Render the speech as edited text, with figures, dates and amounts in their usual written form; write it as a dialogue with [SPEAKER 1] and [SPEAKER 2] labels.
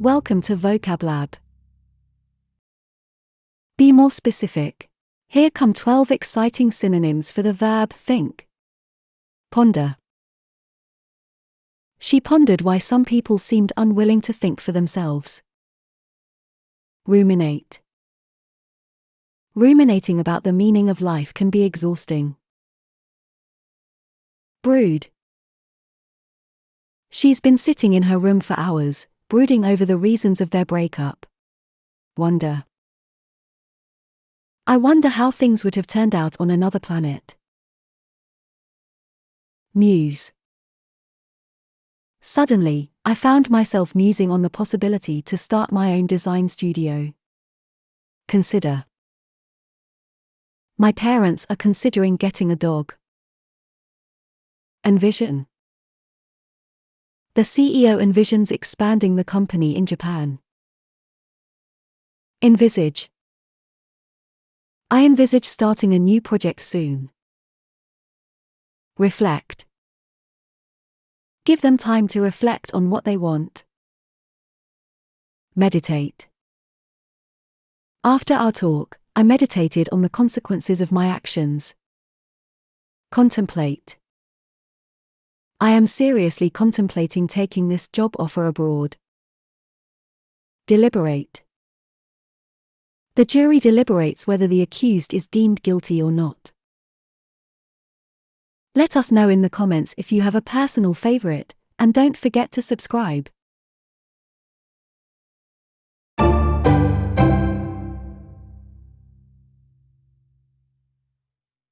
[SPEAKER 1] Welcome to Vocablab. Be more specific. Here come 12 exciting synonyms for the verb think. Ponder. She pondered why some people seemed unwilling to think for themselves. Ruminate. Ruminating about the meaning of life can be exhausting. Brood. She's been sitting in her room for hours, brooding over the reasons of their breakup. Wonder. I wonder how things would have turned out on another planet. Muse. Suddenly, I found myself musing on the possibility to start my own design studio. Consider. My parents are considering getting a dog. Envision. The CEO envisions expanding the company in Japan. Envisage. I envisage starting a new project soon. Reflect. Give them time to reflect on what they want. Meditate. After our talk, I meditated on the consequences of my actions. Contemplate. I am seriously contemplating taking this job offer abroad. Deliberate. The jury deliberates whether the accused is deemed guilty or not. Let us know in the comments if you have a personal favorite, and don't forget to subscribe.